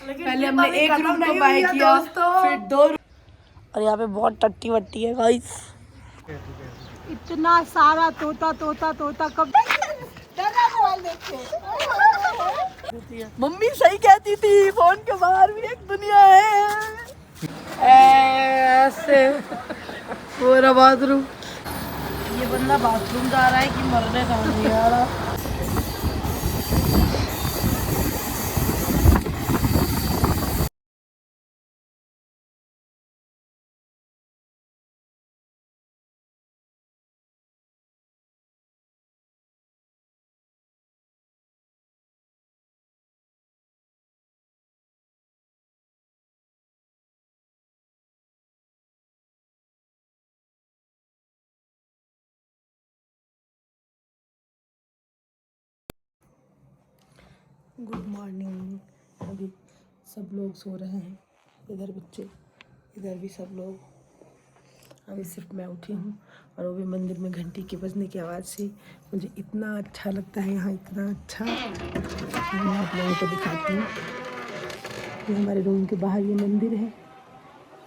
पहले हमने एक रूम को बाय किया, फिर 2 रूम। और यहाँ पे बहुत टट्टी वट्टी है गाइस। इतना सारा तोता तोता तोता कब मम्मी सही कहती थी, फोन के बाहर भी एक दुनिया है। ऐसे पूरा बाथरूम। ये बंदा बाथरूम जा रहा है कि मरने का नहीं आ रहा। Good morning. अभी सब लोग सो रहे हैं, इधर बच्चे, इधर भी सब लोग। अभी सिर्फ मैं उठी हूँ और वो भी मंदिर में घंटी के बजने की आवाज़ से। मुझे इतना अच्छा लगता है यहाँ, इतना अच्छा। मैं आप लोगों को दिखाती हूँ। ये हमारे रूम के बाहर ये मंदिर है,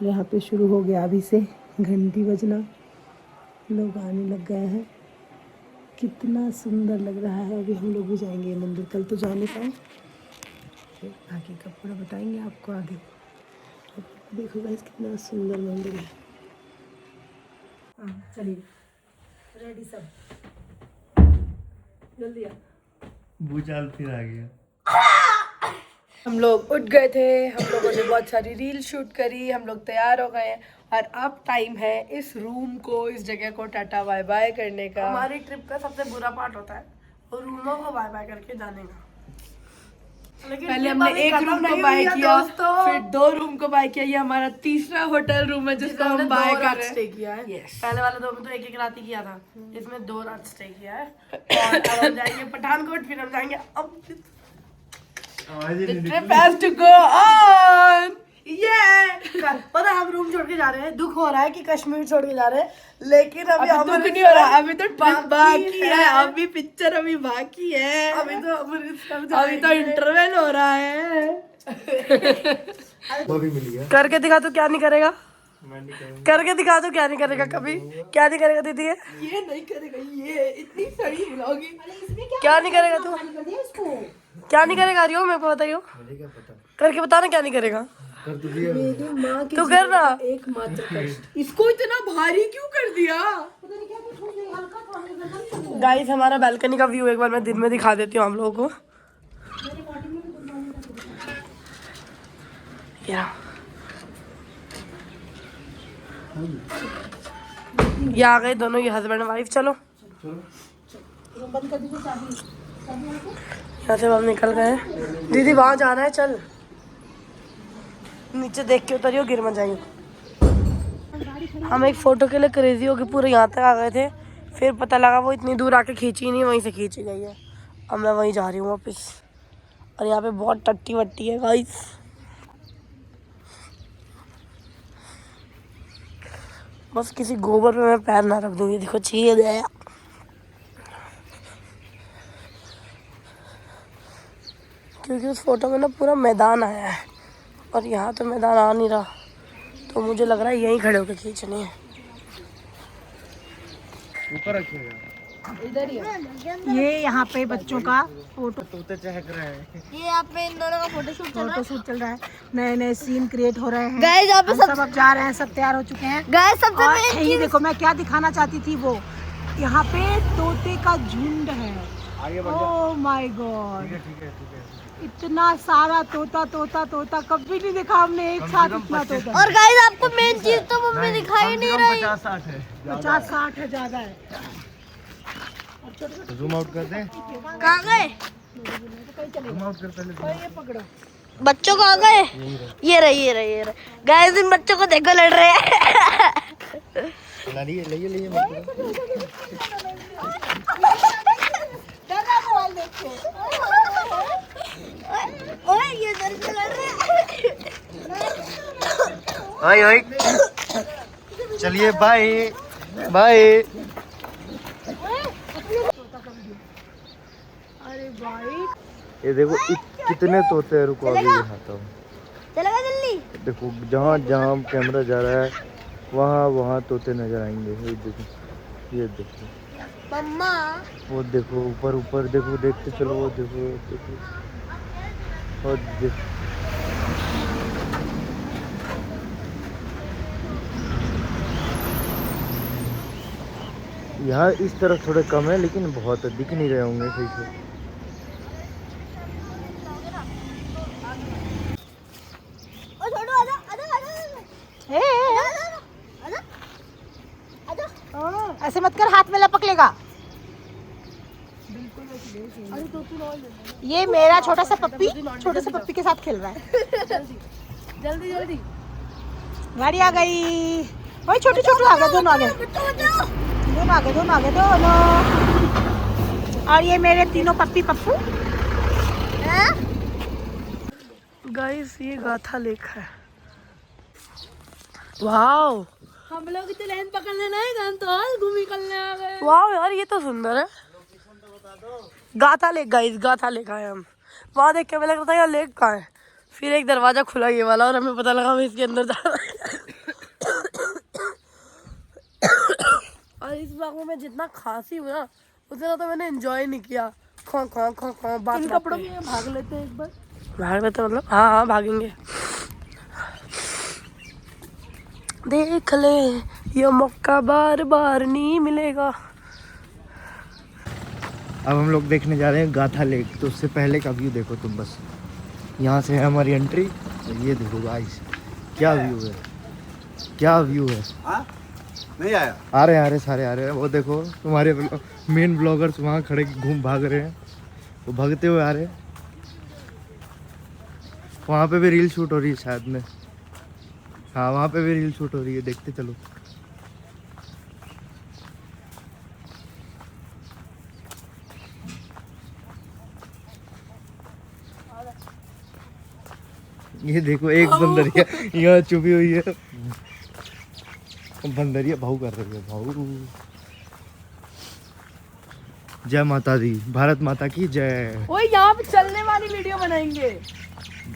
यहाँ पे शुरू हो गया अभी से घंटी बजना। लोग आने लग गए हैं, कितना सुंदर लग रहा है। अभी हम लोग भी जाएंगे मंदिर, कल तो जा नहीं पाए। आगे का पूरा बताएंगे आपको आगे। देखो गाइस कितना सुंदर मंदिर है। चलिए रेडी सब, जल्दी आ। भूचाल फिर आ गया। हम लोग उठ गए थे, हम लोगों ने बहुत सारी रील शूट करी, हम लोग तैयार हो गए और अब टाइम है इस रूम को, इस जगह को टाटा बाय बाय करने का। हमारी ट्रिप का सबसे बुरा पार्ट होता है और रूमों को बाय बाय करके जाने का। पहले हमने एक रूम को बाय किया, फिर 2 रूम को बाय किया। ये हमारा तीसरा होटल रूम है जिसको हम बाय कर रहे हैं। स्टे किया है। पहले वाले 2 में तो एक रात ही किया था, इसमें 2 रात स्टे किया है। और अब हम जाएंगे पठानकोट, फिर हम जाएंगे अब The trip has to go on. पता है हम रूम छोड़ के जा रहे हैं, दुख हो रहा है कि कश्मीर छोड़ के जा रहे हैं, लेकिन अभी दुख नहीं हो रहा, अभी तो बाकी है, अभी पिक्चर अभी बाकी है, अभी तो इंटरवल हो रहा है। वो भी मिल गया। करके दिखा तो क्या नहीं करेगा, करके दिखा तो क्या नहीं करेगा, कभी क्या नहीं करेगा दीदी? ये नहीं करेगा, ये इतनी सड़ी ब्लॉगिंग क्या नहीं करेगा तू? क्या नहीं करेगा रियो, मेरे को बताइयो, करके बता ना क्या नहीं करेगा। मेरी माँ की तो कर रहा एकमात्र कष्ट, इसको इतना भारी क्यों कर दिया? गाइस हमारा बालकनी का व्यू एक बार मैं दिन में दिखा देती हूँ आप लोगों को। ये आ गए दोनों, ये हस्बैंड वाइफ। चलो यहाँ से हम निकल गए। दीदी वहाँ जाना है, चल नीचे देख के उतरियो, गिर मत जाइयो। हम एक फ़ोटो के लिए क्रेजी हो के पूरे यहाँ तक आ गए थे, फिर पता लगा वो इतनी दूर आके खींची नहीं, वहीं से खींची गई है। अब मैं वहीं जा रही हूँ वापस। और यहाँ पे बहुत टट्टी वट्टी है गाइस। बस किसी गोबर पे मैं पैर ना रख दूँ। ये देखो छील गया, क्योंकि उस फोटो में ना पूरा मैदान आया है और यहाँ तो मैदान आ नहीं रहा, तो मुझे लग रहा है यहीं खड़े होकर खींचनी है। ऊपर रखिएगा, इधर ही ये यहाँ पे बच्चों का फोटो तोते चहक रहे हैं। ये यहाँ पे इन दोनों का फोटोशूट चल रहा है। नए नए सीन क्रिएट हो रहे हैं गाइस। यहाँ पे सब अब जा रहे हैं, सब तैयार हो चुके हैं गाइस। सबसे ये देखो मैं क्या दिखाना चाहती थी, वो यहाँ पे तोते का झुंड है। ओह माय गॉड, ठीक है। इतना सारा तोता तोता तोता कभी नहीं देखा हमने एक साथ इतना तोता। और गाइस आपको मेन चीज तो मम्मी दिखाई नहीं रही। 50-60 है, 50-60 है, ज्यादा है। जूम आउट कर दे। कहाँ गए? जूम आउट कर पहले। ये पकड़ो, बच्चों को आ गए। ये रहे गाइस, इन बच्चों को देखो लड़ रहे हैं। ले ये इधर से लड़ रहे हैं। ओए चलिए बाय बाय। अरे भाई ये देखो कितने तोते हैं, रुको अभी दिखाता हूँ। चलेगा जल्दी। देखो जहाँ जहाँ कैमरा जा रहा है वहाँ वहाँ तोते नजर आएंगे। ये देखो, ये देखो मम्मा वो देखो, ऊपर ऊपर देखो, देखते चलो, वो देखो देखो और देखो। यहाँ इस तरफ थोड़े कम है, लेकिन बहुत दिख नहीं रहे होंगे सही से। ऐसे मत कर, हाथ में लपक लेगा। ये मेरा छोटा सा पप्पी के साथ खेल रहा है। जल्दी जल्दी गाड़ी आ गई। ओए छोटू छोटू आ गए, दोनों आ गए, दोनों आ गए, दोनों आ गए, दोनों। और ये मेरे तीनों पप्पी पप्पू। गाइस ये गाथा लेक है। वाओ, हम लोग तो लाइन पकड़ने नहीं गए, तो आज घूमी करने आ गए। वाओ यार ये तो सुंदर है। गाथा लेक गाइस, गाथा लेक आए हम। वहाँ देख के हमें लग रहा था यार लेक कहाँ है, फिर एक दरवाजा खुला ये वाला और हमें पता लगा हमें इसके अंदर जाना है। और इस बागों में जितना खांसी हुआ उतना तो मैंने एंजॉय नहीं किया। खा खा खा खा बात कपड़ों में भाग लेते हैं एक बार। भाग लेते मतलब हाँ हाँ भागेंगे। देख ले ये मौका बार बार नहीं मिलेगा। अब हम लोग देखने जा रहे हैं गाथा लेक। तो उससे पहले का व्यू देखो तुम बस। यहाँ से है हमारी एंट्री। तो ये देखो गाइस, क्या व्यू है, क्या व्यू है। नहीं आया, आ रहे सारे आ रहे हैं। वो देखो तुम्हारे मेन ब्लॉगर्स वहाँ खड़े घूम भाग रहे हैं, वो भागते हुए आ रहे हैं। वहाँ पे भी रील शूट हो रही है शायद में। हाँ वहाँ पे भी रील शूट हो रही है, देखते चलो। ये देखो एक बंदरिया यहाँ छुपी हुई है। बंदरिया भाऊ कर रही है, भाऊ। जय माता दी, भारत माता की जय। ओए यहाँ पे चलने वाली वीडियो बनाएंगे,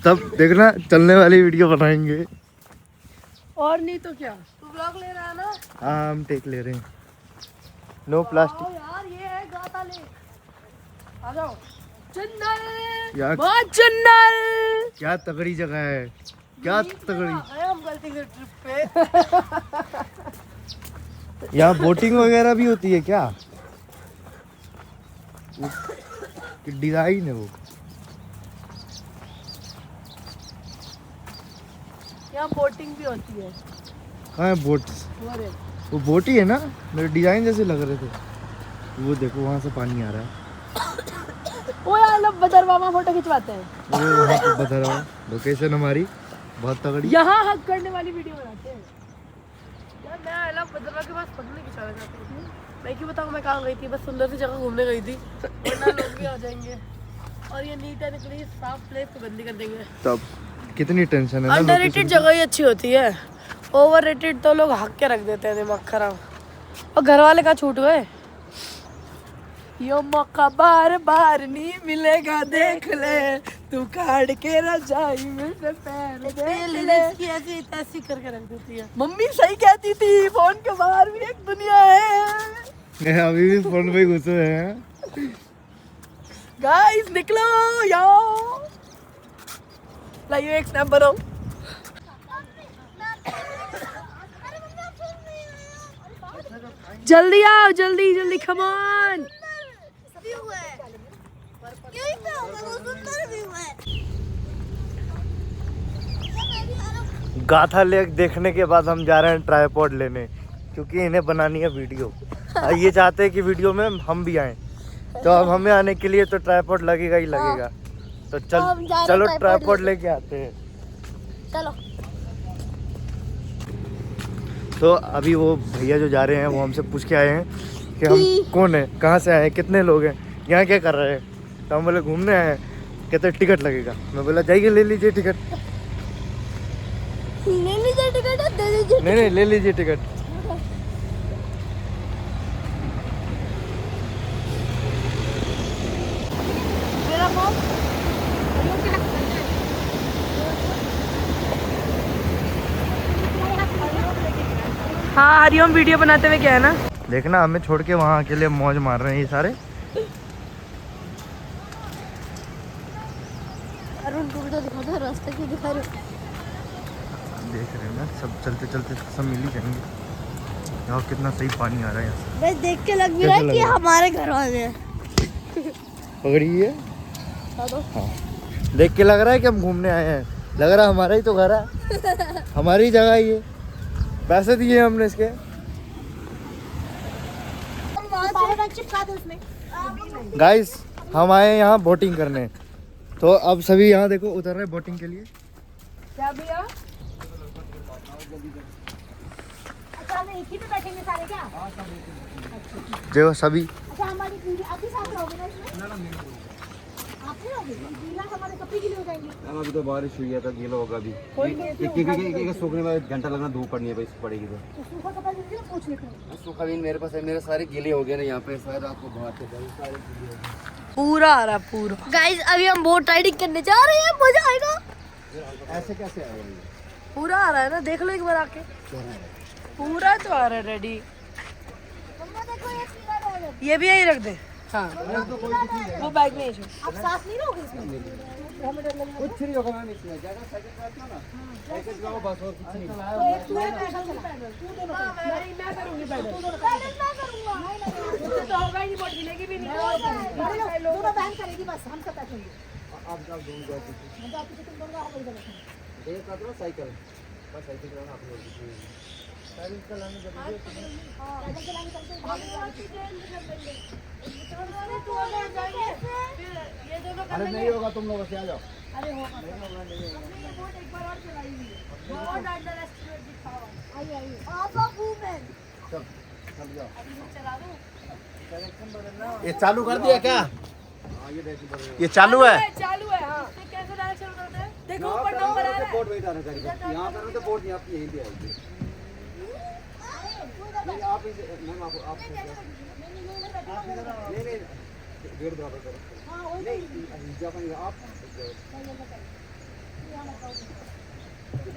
तब देखना चलने वाली वीडियो बनाएंगे। और नहीं तो क्या। तू ब्लॉग ले रहा है ना? हाँ हम टेक ले रहे हैं। No plastic. यार ये है गाथा लेक। आ जाओ। चंदल यार बहुत चंदल। क्या तगड़ी जगह है, क्या तगड़ी। हम गलती से ट्रिप पे। यहाँ बोटिंग वगैरह भी होती है क्या? डिजाइन है वो। यहाँ बोटिंग भी होती है। कहाँ है बोट? वो बोट ही है ना, मेरे डिजाइन जैसे लग रहे थे। वो देखो वहाँ से पानी आ रहा है। ओ यार लोग बदरवा में फोटो खिंचवाते हैं। वो वहाँ पे बता रहा हूँ, लोकेशन हमारी बहुत तगड़ी। यहाँ हक करने वाली वीडियो बनाते हैं। यार मैं आई लव बदरवा के पास फोटो नहीं खिंचाना चाहती हूँ। मैं क्यों बताऊँ मैं कहाँ गई थी, बस सुंदर सी जगह घूमने गई थी, वरना लोग भी आ जाएंगे और ये नीट एंड क्लीन साफ प्लेस को गंदी कर देंगे। तब कितनी टेंशन है ना। अंडररेटेड जगह ही अच्छी होती है, ओवररेटेड तो लोग हक के रख देते हैं, दिमाग खराब। और घर वाले कहाँ छूट गए। यो मौका बार बार नहीं मिलेगा, देख ले तू काट के रजाई में से पैर देख ले। ऐसी ऐसी करके रख देती है। मम्मी सही कहती थी, फोन के बाहर भी एक दुनिया है। अभी भी फोन पे घुसे हैं। गाइस निकलो यार, लाइए एक स्नैप बनाओ। जल्दी आओ, जल्दी जल्दी, कम ऑन। गाथा लेक देखने के बाद हम जा रहे हैं ट्राइपॉड लेने, क्योंकि इन्हें बनानी है वीडियो। ये चाहते हैं कि वीडियो में हम भी आए, तो अब हमें आने के लिए तो ट्राइपॉड लगेगा ही लगेगा। तो चलो ट्राइपॉड लेके आते हैं। चलो। तो अभी वो भैया जो जा रहे हैं वो हमसे पूछ के आए हैं कि हम कौन है, कहाँ से आए हैं, कितने लोग हैं, यहाँ क्या कर रहे हैं। तो हम बोले घूमने आए हैं। कहते टिकट लगेगा। मैं बोला जाइए ले लीजिए टिकट। ले लीजिए टिकट, दे दीजिए। नहीं ले लीजिए टिकट। मेरा मॉम हाँ हरिओम वीडियो बनाते हुए क्या है ना, देखना हमें छोड़ के वहाँ अकेले मौज मार रहे हैं ये सारे। अरुण तुम तो दिखा दो रास्ता क्यों दिखा रहे हो? देख रहे हैं ना, सब चलते चलते सब मिल ही जाएंगे। यहाँ कितना सही पानी आ रहा है यहाँ से। बस देख के लग भी रहा है कि हमारे घर वाले हैं। पकड़िए। हाँ देख के लग रहा है कि हम घूमने आए हैं, लग रहा है हमारा ही तो घर है, हमारी ही जगह है ये, पैसे दिए हमने इसके। गाइस हम आए हैं यहाँ बोटिंग करने, तो अब सभी यहाँ देखो उतर रहे हैं बोटिंग के लिए। क्या भैया अच्छा हम एक ही पे बैठेंगे सारे क्या? जो सभी अच्छा हमारी पूरी आप ही साथ रहोगे ना इसमें? आप ही रहोगे? गीला हमारे कपड़े गीले हो जाएंगे। अभी तो बारिश हुई है तो गीला होगा अभी। सूखने में घंटा लगना, धूप पड़नी है भाई, पड़ेगी तो सूखा कपड़ा दीजिए पूछ लेते हैं। सूखा भी मेरे पास है, मेरे सारे गीले हो गए ना यहाँ पे, शायद आपको बाहर से सारे गीले हो गए। पूरा आ रहा पूरा। गाइस अभी हम बोट राइडिंग करने जा रहे हैं, मजा आएगा। ऐसे कैसे आएगा ये? पूरा आ रहा है ना, देख लो एक बार आके, पूरा तो आ रहा है रेडी। मम्मा देखो ये पीला बैग है। ये भी यही रख दे। हाँ वो बैग में ही छोड़। आप साथ नहीं रहोगे इसमें? कुछ नहीं होगा मैम इसमें, ज़्यादा साइकिल चलाते हो ना, साइकिल चलाओ बस और कुछ नहीं। तो एक तू है पैदल चला। तू दोनों मैं करूंगी पैदल। पैदल मैं करूंगा। उससे तो होगा ही नहीं, बोट गिलेगी भी नहीं। दोनों बहन करेगी बस, हम सब बैठेंगे। आप जाओ दोनों जाओ पीछे। हम तो पीछे तुम दोनों हम इधर बैठेंगे। एक का तो साइकिल, बस साइकिल चलाना आप लोग कुछ नहीं। साइकिल चलाने जरूरी है। पैदल चलाने चलते हैं, भाग जाएंगे। ये दोनों अरे नहीं होगा, तुम लोग से आ जाओ। अरे होगा। बोट एक बार और चलाएंगे। बहुत अंडर एस्टिमेट दिखा हुआ। आइए आइए। आप वूमेन। चल चल जाओ। चला दूं? ये चालू कर दिया क्या? ये चालू है। चालू है हाँ। कैसे डायरेक्शन उतरते हैं? देखो ऊपर नंबर आ रहा है। बोर्ड वही डालना चाहिए, यहाँ पर तो बोर्ड यहाँ यहीं पे आएगी। नहीं आप इसे मैम आप नहीं नहीं गेट बराबर करो। नहीं जापानी आप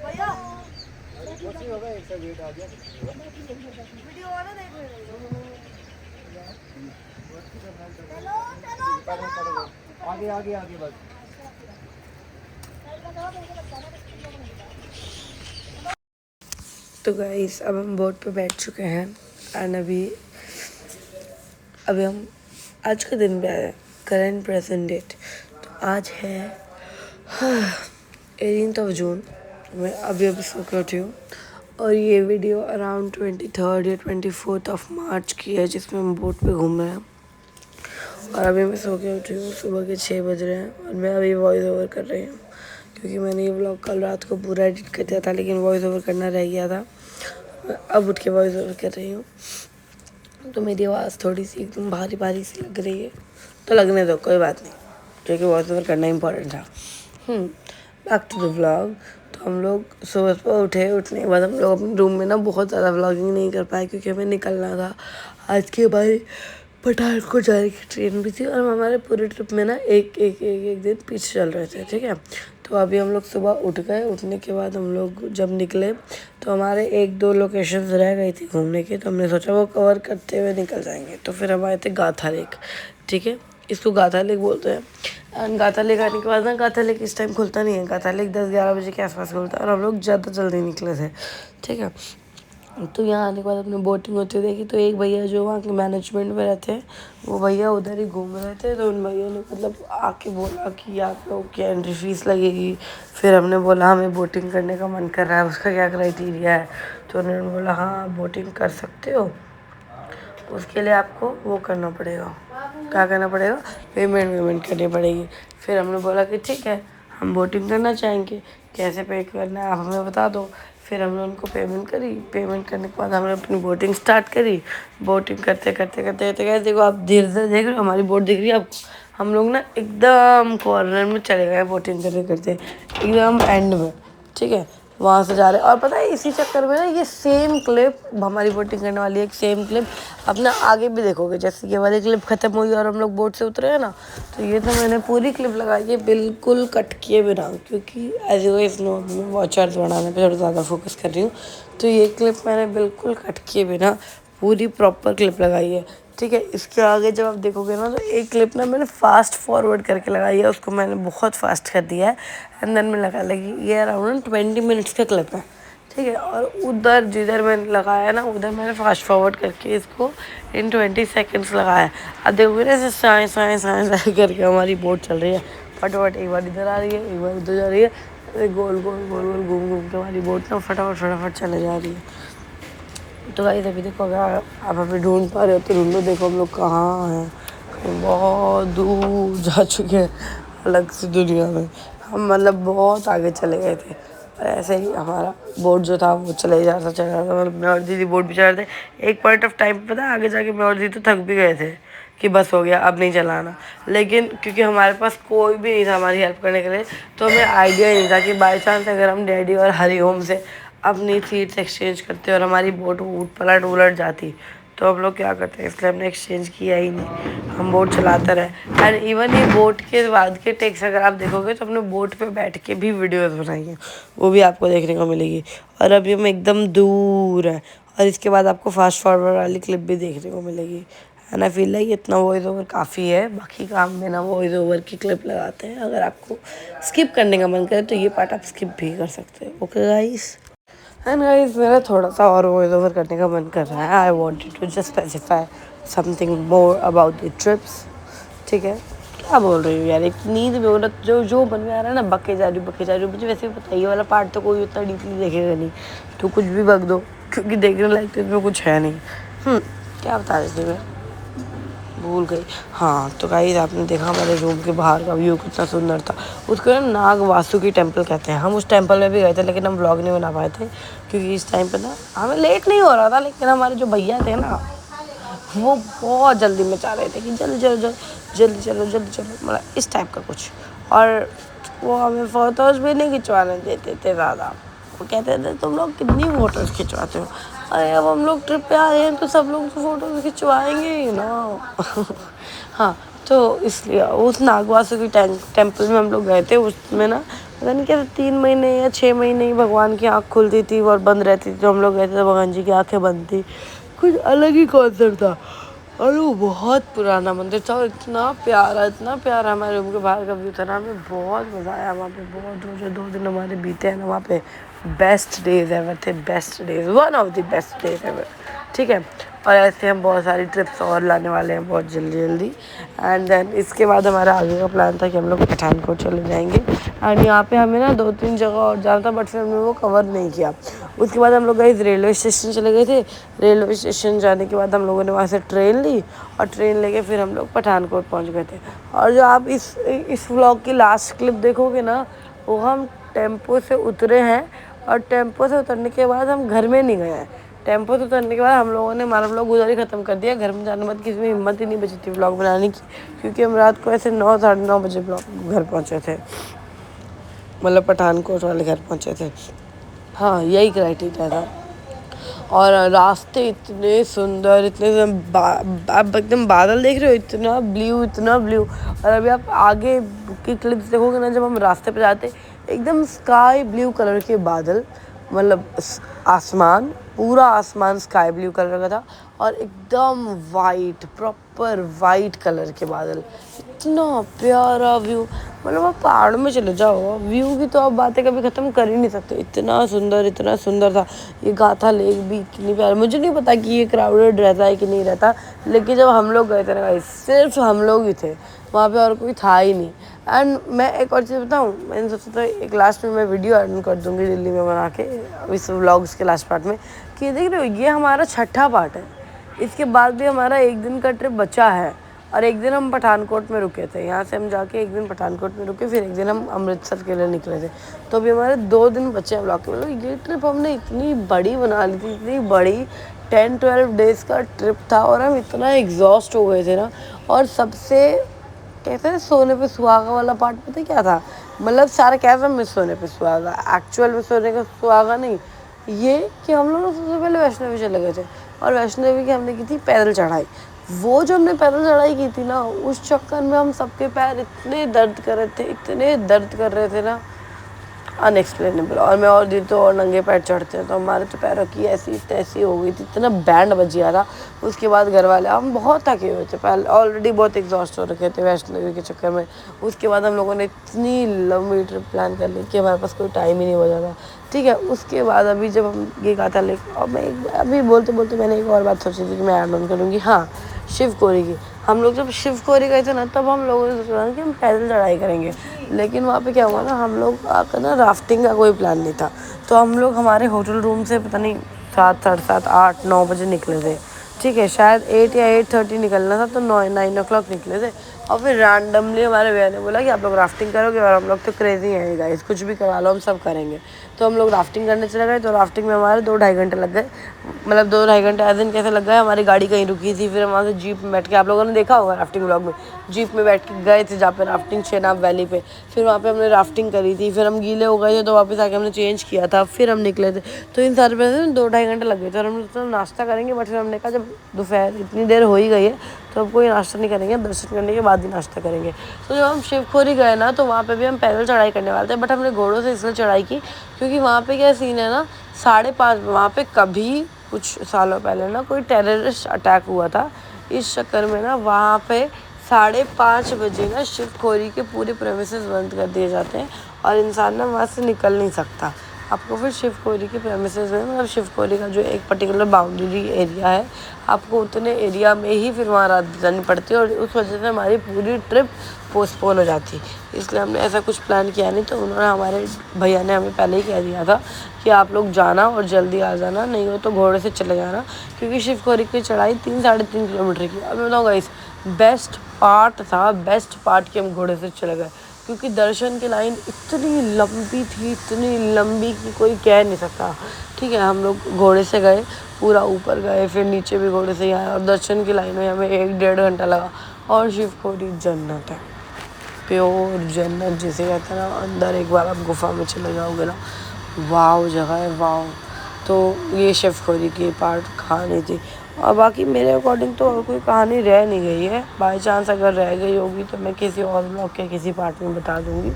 भैया कुछ नहीं होगा, एक से गेट आ गया। वीडियो आ रहा देख रहे हो? आगे आगे आगे बस। तो गाइस अब हम बोट पे बैठ चुके हैं एंड अभी हम आज का दिन पे आए हैं, करंट प्रेजेंट डेट। तो आज है 18 जून। मैं अभी सो के उठी हूँ और ये वीडियो अराउंड 23 या 24 मार्च की है, जिसमें हम बोट पे घूम रहे हैं। और अभी मैं सो के उठी हूँ, सुबह के 6 बज रहे हैं और मैं अभी वॉइस ओवर कर रही हूँ, क्योंकि मैंने ये व्लॉग कल रात को पूरा एडिट कर दिया था, लेकिन वॉइस ओवर करना रह गया था। अब उठ के वॉइस ओवर कर रही हूँ, तो मेरी आवाज़ थोड़ी सी एकदम भारी भारी सी लग रही है, तो लगने दो, कोई बात नहीं, क्योंकि वॉइस ओवर करना इंपॉर्टेंट था। Back to the vlog. तो हम लोग सुबह सुबह उठने के बाद हम लोग अपने रूम में ना बहुत ज़्यादा व्लॉगिंग नहीं कर पाए, क्योंकि हमें निकलना था आज के बाद पठानकोट जाने की ट्रेन भी थी, और हम हमारे पूरे ट्रिप में ना एक दिन पीछे चल रहे थे, ठीक है। तो अभी हम लोग सुबह उठ गए, उठने के बाद हम लोग जब निकले तो हमारे 1-2 लोकेशंस रह गई थी घूमने की, तो हमने सोचा वो कवर करते हुए निकल जाएंगे। तो फिर हम आए थे गाथा लेक, ठीक है, इसको गाथा लेक बोलते हैं। एंड गाथा लेक आने के बाद ना, गाथा लेक इस टाइम खुलता नहीं है, गाथा लेक 10-11 बजे के आसपास खुलता है, और हम लोग ज़्यादा जल्दी निकले थे, ठीक है। तो यहाँ आने के बाद अपने बोटिंग होती देखी, तो एक भैया जो वहाँ के मैनेजमेंट में रहते हैं, वो भैया उधर ही घूम रहे थे। तो उन भैया ने मतलब आके बोला कि आप लोग की एंट्री फीस लगेगी। फिर हमने बोला हमें बोटिंग करने का मन कर रहा है, उसका क्या क्राइटेरिया है। तो उन्होंने बोला हाँ बोटिंग कर सकते हो, उसके लिए आपको वो करना पड़ेगा, क्या करना पड़ेगा, पेमेंट करनी पड़ेगी। फिर हमने बोला कि ठीक है, हम बोटिंग करना चाहेंगे, कैसे पे करना है आप हमें बता दो। फिर हमने उनको पेमेंट करी, पेमेंट करने के बाद हमने अपनी बोटिंग स्टार्ट करी। बोटिंग करते देखो आप धीरे धीरे देख रहे हो, हमारी बोट दिख रही है आपको। हम लोग ना एकदम कॉर्नर में चले गए बोटिंग करते एकदम एंड में, ठीक है। वहाँ से जा रहे हैं। और पता है इसी चक्कर में ना ये सेम क्लिप हमारी बोटिंग करने वाली है, एक सेम क्लिप अपना आगे भी देखोगे। जैसे ये वाली क्लिप ख़त्म हुई और हम लोग बोट से उतरे हैं ना, तो ये तो मैंने पूरी क्लिप लगाई है बिल्कुल कट किए बिना, क्योंकि एज यू गाइस नो मैं वॉचर्स बढ़ाने पे थोड़ा ज़्यादा फोकस कर रही हूँ। तो ये क्लिप मैंने बिल्कुल कट किए बिना पूरी प्रॉपर क्लिप लगाई है, ठीक है। इसके आगे जब आप देखोगे ना, तो एक क्लिप ना मैंने फास्ट फॉरवर्ड करके लगाई है, उसको मैंने बहुत फास्ट कर दिया है एंड देन मैं लगा लगी। ये अराउंड 20 मिनट्स का क्लिप है, ठीक है। और उधर जिधर मैंने लगाया ना, उधर मैंने फास्ट फॉरवर्ड करके इसको इन 20 सेकेंड्स लगाया है। अब देखोगे ना ऐसे साए साए साए साए करके हमारी बोट चल रही है फटाफट। एक बार इधर आ रही है, एक बार उधर जा रही है, गोल गोल गोल गोल घूम घूम के हमारी बोट ना फटाफट चले जा रही है। तो गाइस अभी देखो, अगर आप अभी ढूंढ पा रहे हो तो ढूंढो, देखो हम लोग कहाँ हैं, कहीं बहुत दूर जा चुके हैं अलग सी दुनिया में। हम मतलब बहुत आगे चले गए थे, और ऐसे ही हमारा बोट जो था वो चले जा रहा था। मतलब मैं और दीदी बोट भी चला रहे थे। एक पॉइंट ऑफ टाइम पे पता आगे जाके मैं और दीदी तो थक भी गए थे कि बस हो गया अब नहीं चलाना। लेकिन क्योंकि हमारे पास कोई भी नहीं था हमारी हेल्प करने के लिए, तो हमें आइडिया ही नहीं था कि बाई चांस अगर हम डैडी और हरिओम से अपनी सीट्स एक्सचेंज करते और हमारी बोट पलट उलट जाती तो हम लोग क्या करते हैं। इसलिए हमने एक्सचेंज किया ही नहीं, हम बोट चलाते रहे। एंड इवन ये बोट के बाद के टेक्स अगर आप देखोगे तो हमने बोट पे बैठ के भी वीडियोस बनाई हैं, वो भी आपको देखने को मिलेगी। और अभी हम एकदम दूर हैं, और इसके बाद आपको फास्ट फॉरवर्ड वाली क्लिप भी देखने को मिलेगी। एंड आई फील लाइक इतना वॉइस ओवर काफ़ी है, बाकी काम में ना वॉइस ओवर की क्लिप लगाते हैं। अगर आपको स्किप करने का मन करे तो ये पार्ट आप स्किप भी कर सकते हो। ओके गाइस, एंड गाइस मेरा थोड़ा सा और वॉइस ओवर करने का मन कर रहा है। I wanted to just specify something more about the trips, ठीक है। क्या बोल रही हूँ यार, एक नींद में औरत जो मन में आ रहा है ना, बके जा रही हूँ। मुझे वैसे भी पता है ये वाला पार्ट तो कोई उतना डीपली देखेगा नहीं, तो कुछ भी बक दो, क्योंकि देखने लायक तो इसमें कुछ है नहीं। क्या बता रही थी मैं, भूल गई। हाँ, तो गाइस आपने देखा हमारे रूम के बाहर का व्यू कितना सुंदर था। उसको ना नाग वासुकी टेम्पल कहते हैं। हम उस टेम्पल में भी गए थे, लेकिन हम व्लॉग नहीं बना पाए थे क्योंकि इस टाइम पे ना हमें लेट नहीं हो रहा था। लेकिन हमारे जो भैया थे ना, वो बहुत जल्दी मचा रहे थे कि जल्दी चलो मतलब इस टाइप का कुछ। और वो हमें फ़ोटोज़ भी नहीं खिंचवाने देते थे ज़्यादा। वो कहते थे तुम लोग कितनी फ़ोटोज़ खिंचवाते हो, अरे अब हम लोग ट्रिप पे आ रहे हैं तो सब लोग तो फ़ोटोज़ खिंचवाएंगे ही ना। हाँ, तो इसलिए उस नागवासुकी टेम्पल में हम लोग गए थे। उसमें ना पता नहीं क्या 3 महीने या 6 महीने ही भगवान की आँख खुलती थी और बंद रहती थी। तो हम लोग गए थे तो भगवान जी की आँखें बंद थी। कुछ अलग ही कॉन्सेप्ट था, और वो बहुत पुराना मंदिर था और इतना प्यारा हमारे रूम के बाहर का व्यू था ना। हमें बहुत मज़ा आया वहाँ पे, बहुत 2 दिन हमारे बीते हैं ना वहाँ पे। बेस्ट डेज एवर थे, best days, one of the best days ever, ठीक है। और ऐसे हम बहुत सारी ट्रिप्स और लाने वाले हैं बहुत जल्दी। एंड देन इसके बाद हमारा आगे का प्लान था कि हम लोग पठानकोट चले जाएंगे। एंड यहाँ पे हमें ना 2-3 जगह और जाना था, बट फिर हमने वो कवर नहीं किया। उसके बाद हम लोग गए रेलवे स्टेशन चले गए थे। रेलवे स्टेशन जाने के बाद हम लोगों ने वहाँ से ट्रेन ली, और ट्रेन लेके फिर हम लोग पठानकोट पहुँच गए थे। और जो आप इस व्लॉग की लास्ट क्लिप देखोगे ना, वो हम टेम्पो से उतरे हैं, और टेम्पो से उतरने के बाद हम घर में नहीं गए हैं। टेम्पो से उतरने के बाद हम लोगों ने हमारा व्लॉग उधर ही ख़त्म कर दिया। घर में जाने बाद किसी में हिम्मत ही नहीं बची थी व्लॉग बनाने की, क्योंकि हम रात को ऐसे 9 साढ़े 9 बजे घर पहुँचे थे, मतलब पठानकोट वाले घर पहुँचे थे। हाँ, यही क्राइटेरिया था। और रास्ते इतने सुंदर, आप एकदम बादल देख रहे हो, इतना ब्लू। और अभी आप आगे की क्लिप्स देखोगे ना, जब हम रास्ते पे जाते एकदम स्काई ब्लू कलर के बादल, मतलब आसमान, पूरा आसमान स्काई ब्लू कलर का था, और एकदम वाइट, प्रॉपर वाइट कलर के बादल। इतना प्यारा व्यू, मतलब आप पहाड़ में चले जाओ, व्यू की तो आप बातें कभी ख़त्म कर ही नहीं सकते। इतना सुंदर था। ये गाथा लेक भी इतनी प्यारी। मुझे नहीं पता कि ये क्राउडेड रहता है कि नहीं रहता, लेकिन जब हम लोग गए थे ना, सिर्फ हम लोग ही थे वहाँ पे, और कोई था ही नहीं। एंड मैं एक और चीज़ बताऊँ, मैंने सोचा था एक लास्ट में मैं वीडियो एड कर दूँगी दिल्ली में बना के, इस व्लॉग्स के लास्ट पार्ट में, कि देख रहे हो ये हमारा 6ठा पार्ट है। इसके बाद भी हमारा 1 दिन का ट्रिप बचा है, और 1 दिन हम पठानकोट में रुके थे। यहाँ से हम जाके 1 दिन पठानकोट में रुके, फिर 1 दिन हम अमृतसर के लिए निकले थे। तो अभी हमारे 2 दिन बचे हैं व्लॉग के। मतलब ये ट्रिप हमने इतनी बड़ी बना ली थी, इतनी बड़ी 10-12 डेज़ का ट्रिप था, और हम इतना एग्जॉस्ट हो गए थे ना। और सबसे कहते हैं सोने पे सुहागा वाला पार्ट पता क्या था, मतलब सारा कैफे मिस होने पे सुहागा, एक्चुअल मिस होने का सुहागा नहीं, ये कि हम लोग सबसे पहले वैष्णो देवी चले गए थे और वैष्णो देवी की हमने की थी पैदल चढ़ाई। वो जो हमने पैदल चढ़ाई की थी ना, उस चक्कर में हम सबके पैर इतने दर्द कर रहे थे, इतने दर्द कर रहे थे ना, अनएक्सप्लेनेबल। और मैं और दी तो और नंगे पैर चढ़ते हैं तो हमारे तो पैरों की ऐसी तैसी हो गई थी, इतना बैंड बज गया था। उसके बाद घर वाले, हम बहुत थके हुए थे, पहले ऑलरेडी बहुत एग्जॉस्ट हो रखे थे वैष्णो देवी के चक्कर में। उसके बाद हम लोगों ने इतनी लंबी ट्रिप प्लान कर ली कि हमारे पास कोई टाइम ही नहीं बचा था। ठीक है, उसके बाद अभी जब हम ये कहा था, लेकिन और मैं अभी बोलते बोलते मैंने एक और बात सोची थी कि मैं ऐड ऑन करूँगी। हाँ, शिव खोरी की। हम लोग जब शिव खोरी गए थे ना, तब हम लोगों ने सोचा कि हम पैदल चढ़ाई करेंगे, लेकिन वहाँ पे क्या हुआ ना, हम लोग का ना राफ्टिंग का कोई प्लान नहीं था। तो हम लोग हमारे होटल रूम से पता नहीं 7, 7:30, 8, 9 बजे निकले थे। ठीक है, शायद 8 या 8:30 निकलना था, तो 9 o'clock निकले थे। और फिर रैंडमली हमारे भैया ने बोला कि आप लोग राफ्टिंग करोगे, और हम लोग तो क्रेजी हैं गाइस, कुछ भी करा लो हम सब करेंगे। तो हम लोग राफ्टिंग करने चले गए। तो राफ्टिंग में हमारे 2-2.5 घंटे लग गए, मतलब 2-2.5 घंटे ऐसे दिन कैसे लग गए, हमारी गाड़ी कहीं रुकी थी, फिर हम वहाँ से जीप में बैठ के, आप लोगों ने देखा होगा राफ्टिंग व्लॉग में, जीप में बैठ के गए थे जहाँ पे राफ्टिंग, चेनाब वैली पे। फिर वहाँ पे हमने राफ्टिंग करी थी, फिर हम गीले हो गए थे तो वापस आके हमने चेंज किया था, फिर हम निकले थे। तो इन सारे पैसे में 2-2.5 घंटे लग गए थे। और हम तो नाश्ता करेंगे, बट फिर हमने कहा जब दोपहर इतनी देर हो ही गई है तो अब कोई नाश्ता नहीं करेंगे, दर्शन करने के बाद ही नाश्ता करेंगे। तो जब हम शिवखोरी गए ना, तो वहाँ पे भी हम पैदल चढ़ाई करने वाले थे, बट हमने घोड़ों से इसलिए चढ़ाई की क्योंकि वहाँ पे क्या सीन है ना, 5:30 वहाँ पे कभी कुछ सालों पहले ना कोई टेररिस्ट अटैक हुआ था। इस चक्कर में ना वहाँ पे 5:30 बजे ना शिवखोरी के पूरे प्रेमिसेस बंद कर दिए जाते हैं और इंसान ना वहाँ से निकल नहीं सकता। आपको फिर शिवखोरी के प्रेमिसेस में, मतलब शिवखोरी का जो एक पर्टिकुलर बाउंड्री एरिया है, आपको उतने एरिया में ही फिर वहाँ रात गुजारनी पड़ती है, और उस वजह से हमारी पूरी ट्रिप पोस्टपोन हो जाती। इसलिए हमने ऐसा कुछ प्लान किया नहीं। तो उन्होंने, हमारे भैया ने हमें पहले ही कह दिया था कि आप लोग जाना और जल्दी आ जाना, नहीं हो तो घोड़े से चले जाना, क्योंकि शिवखोरी की चढ़ाई 3-3.5 किलोमीटर की। अब मैं बताऊँ गाइस, बेस्ट पार्ट था, बेस्ट पार्ट कि हम घोड़े से चले गए, क्योंकि दर्शन की लाइन इतनी लंबी थी, इतनी लंबी कि कोई कह नहीं सकता। ठीक है, हम लोग घोड़े से गए, पूरा ऊपर गए, फिर नीचे भी घोड़े से ही आए, और दर्शन की लाइन में हमें 1-1.5 घंटा लगा। और शिवखोरी जन्नत है, प्योर जन्नत जिसे कहते हैं ना। अंदर एक बार आप गुफा में चले जाओगे ना, वाव जगह है, वाव। तो ये शिवखोरी की पार्ट कहानी थी। और बाकी मेरे अकॉर्डिंग तो और कोई कहानी रह नहीं गई है। बाय चांस अगर रह गई होगी तो मैं किसी और ब्लॉग के किसी पार्ट में बता दूंगी।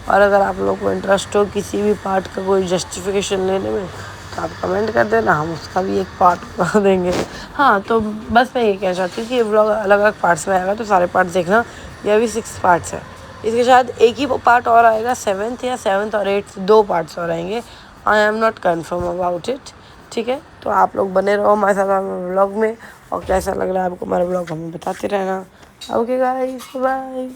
और अगर आप लोग को इंटरेस्ट हो किसी भी पार्ट का कोई जस्टिफिकेशन लेने में, तो आप कमेंट कर देना, हम उसका भी एक पार्ट बना देंगे। हाँ, तो बस मैं ये कहना चाहती हूँ कि ये ब्लॉग अलग अलग पार्ट्स में आएगा, तो सारे पार्ट्स देखना। ये अभी 6 पार्ट्स है, इसके शायद एक ही पार्ट और आएगा, 7th और 8th 2 पार्ट्स और आएंगे। I am not confirm about it. ठीक है, तो आप लोग बने रहो हमारे साथ ब्लॉग में, और कैसा लग रहा है आपको हमारा ब्लॉग हमें बताते रहना। Okay guys, bye.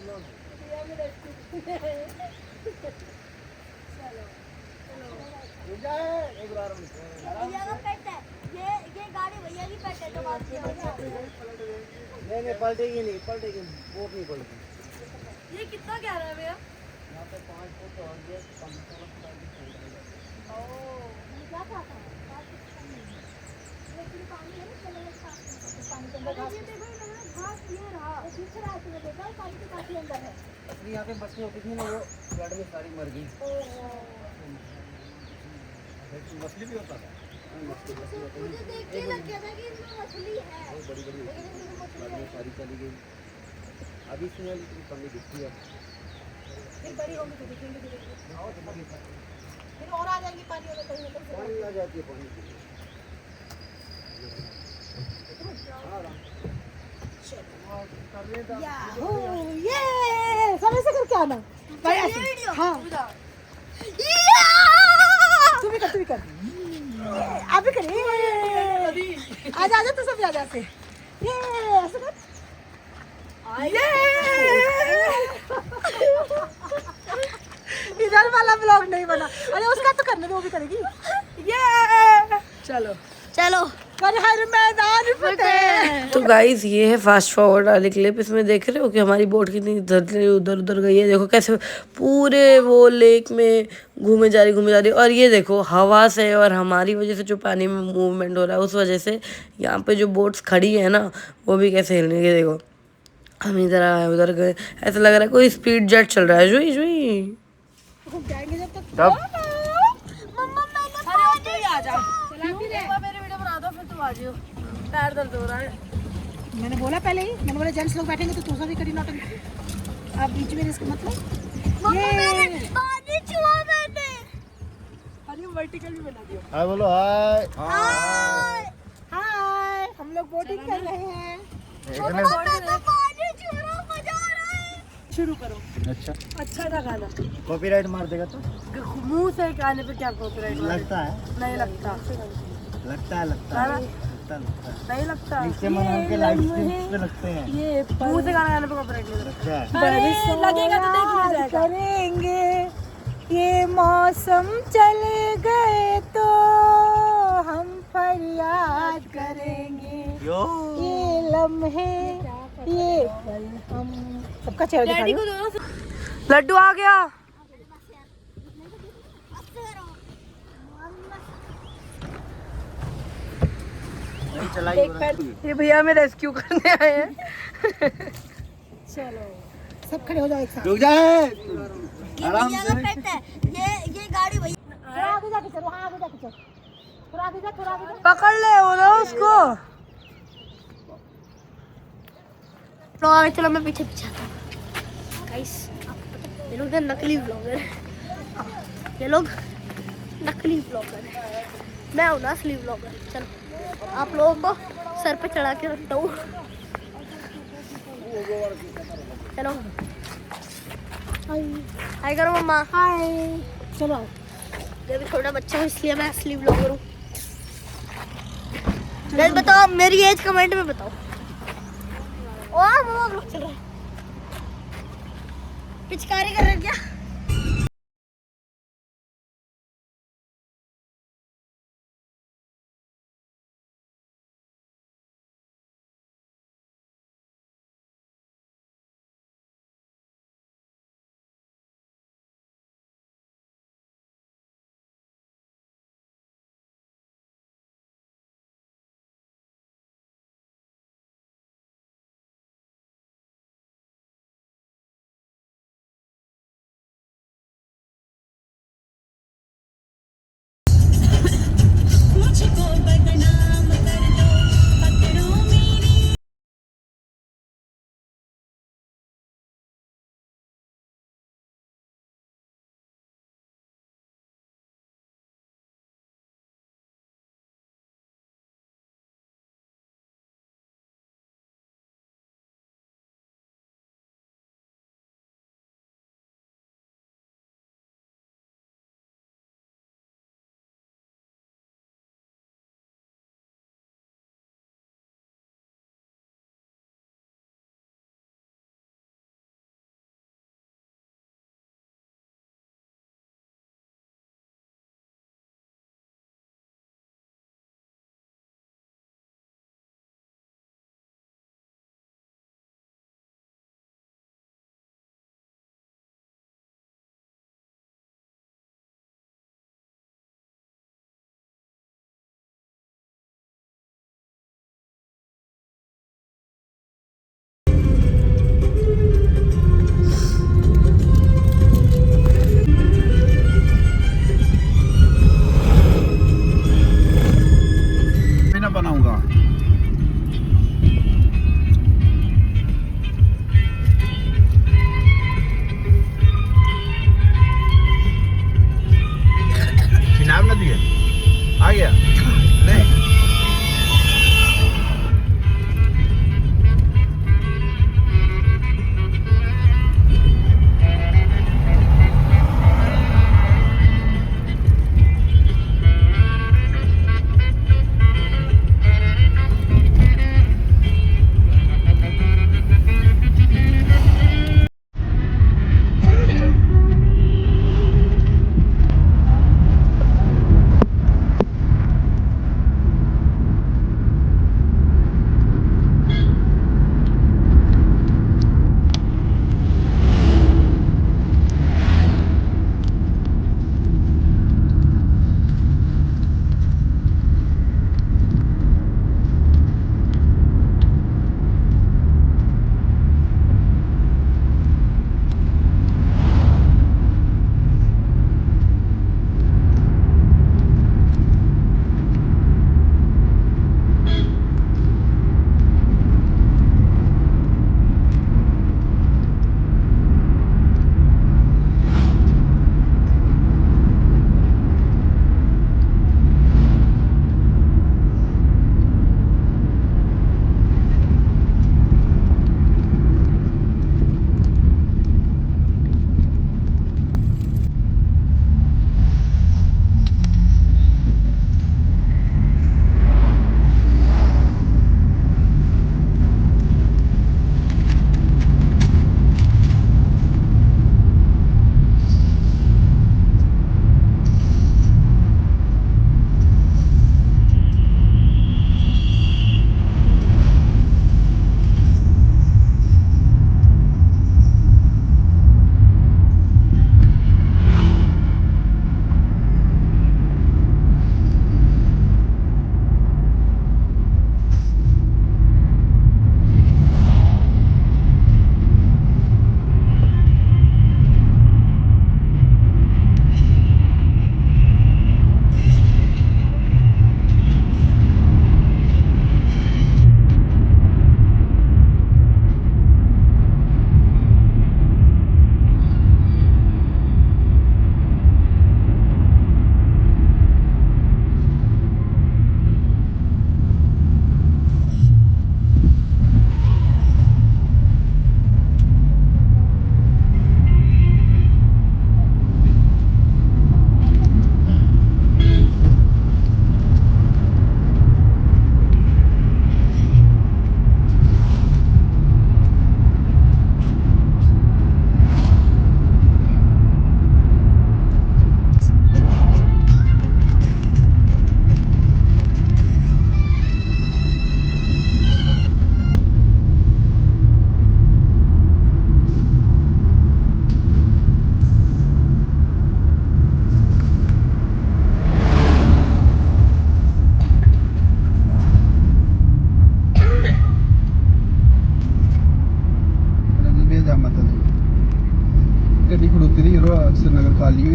भैया का पेट है, ये गाड़ी भैया की पेट है, तो बात क्या होगी? नहीं पलटेगी नहीं, पलटेगी बोट नहीं पलटेगी। ये कितना कह रहा है भैया? यहाँ पे 5 फुट और ये कम से कम 40 फुट है। क्या खाता है? लेकिन पानी है ना, चलो पानी के अंदर घास ये देखो, इन्होंने घास ये रहा दिख रहा है, तुम्हें देखा पानी के काफी अंदर है। असली यहाँ पे मछली होती थी ना, वो फ्लड में सारी मर गई। मछली भी होता था। मुझे देख के लग गया था कि इसमें मछली है, बड़ी बड़ी लेकिन इसमें मछली है। सारी चली गई। अभी इसमें कमी दिखती है। फिर बड़ी होंगी तो दिखेंगे धीरे धीरे। फिर और आ जाएंगी पानी में कहीं ना कहीं। पानी आ जाती है पानी की। याहू, ये सब ऐसे करके आना भाई, ऐसे। हाँ तू भी कर, तू भी कर, आप भी कर। आजा आजा, तू सब आजा से। ये ऐसे कर। इधर वाला ब्लॉग नहीं बना। अरे उसका तो करने दो, वो भी करेगी। ये चलो चलो पर हर मैदान फतेह। तो गाइज ये है फास्ट फॉरवर्ड वाली क्लिप। इसमें देख रहे हो कि हमारी बोट कितनी इधर उधर गई है। देखो कैसे पूरे वो लेक में घूमे जा रही और ये देखो हवा से और हमारी वजह से जो पानी में मूवमेंट हो रहा है, उस वजह से यहाँ पे जो बोट्स खड़ी है ना, वो भी कैसे हिलने के। देखो हम इधर आए उधर गए, ऐसा लग रहा है कोई स्पीड जेट चल रहा है। जुई जुई जाएंगे जब तक। तब मम्मा मैंने पानी आ जा, मेरी वीडियो बना दो, फिर तुम आ जाओ। पैर दर्द हो रहा है। मैंने बोला पहले ही, मैंने बोला जेंट्स लोग बैठेंगे तो तू सब भी करी नौटंकी। आप बीच में इसका मतलब ये पानी छुआ मैंने। अरे वर्टिकल भी बना दियो। हाय बोलो, हाय। हाय, हम लोग बोटिंग कर रहे हैं। इतने पानी छू रहा, मजा आ रहा है। शुरू करो। अच्छा था गाना। कॉपीराइट मार देगा तो मुंह से गाने पे क्या कॉपीराइट लगता है, नहीं लगता, लगता है, लगता है, लगता है, लगता है। नहीं लगता। नीचे मना के लाइव स्ट्रीम पे लगते हैं। ये मुंह से गाना गाने पे कॉपीराइट नहीं लगता। अच्छा लगेगा तो देख लिया जाएगा। करेंगे ये मौसम चले गए तो हम फरियाद करेंगे। यो ये लम्हे ये पल हम सबका चेहरा दिखा दो। लड्डू आ गया। नहीं चलाई ये भैया हमें रेस्क्यू करने आए हैं। चलो सब खड़े हो जाओ एक साथ। रुक जाए ये भैया का पेट है, ये गाड़ी भैया। थोड़ा आगे जाके चलो, हाँ आगे जाके चलो, थोड़ा आगे जा, थोड़ा आगे जा। पकड़ ले वो ना उसको। चलो मैं पीछे पीछे आता हूँ। गाइस ये लोग नकली ब्लॉगर हैं, ये लोग नकली ब्लॉगर हैं, मैं हूँ ना असली ब्लॉगर। चलो आप लोगों को सर पे चढ़ा के रखता हूँ। चलो हाय करो मम्मा। हाय चलो। मैं भी छोटा बच्चा हूँ, इसलिए मैं असली ब्लॉगर हूँ। गाइस बताओ मेरी एज कमेंट में बताओ। वाह मम्मा ब्लॉग चल रहा है, पिचकारी कर रहे हैं क्या?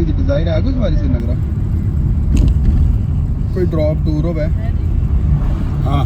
कोई डिजाइन है कुछ हमारी श्रीनगर कोई ड्रॉप टूर हो गए हाँ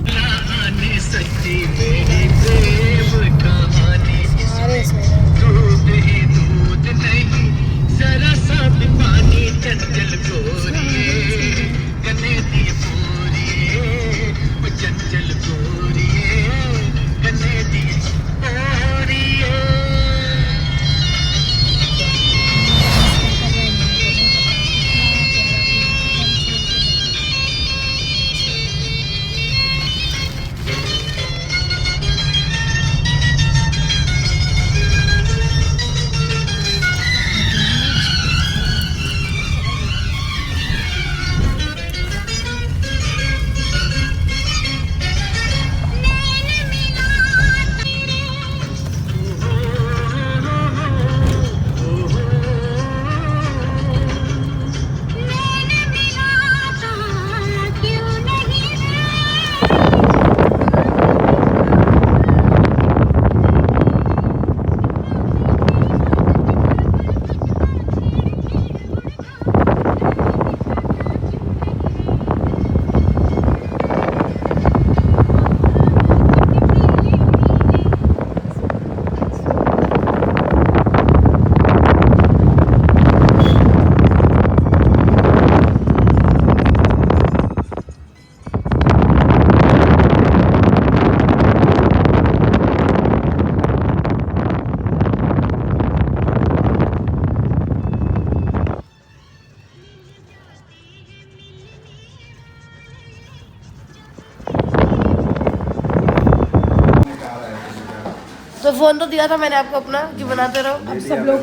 तो फोन तो दिया था मैंने आपको अपना कि बनाते रहो। अब सब लोग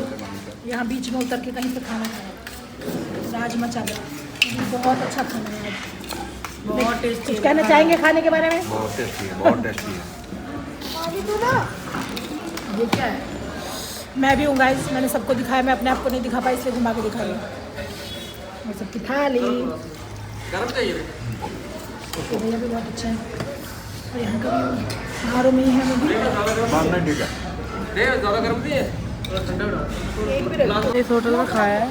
यहाँ बीच में उतर के कहीं पे खाना खाया, राजमा चावल, बहुत अच्छा खाना है आज। बहुत टेस्टी कुछ कहना चाहेंगे खाने के बारे में? बहुत टेस्टी है, बहुत टेस्टी है। ये क्या है? मैं भी हूँ गाइस, मैंने सबको दिखाया, मैं अपने आप को नहीं दिखा पाई इसलिए घुमा के दिखा रही। और सबकी थाली तो भैया भी बहुत अच्छा है। और यहाँ का भी घरों में ही है वो भी। इस होटल में खाया है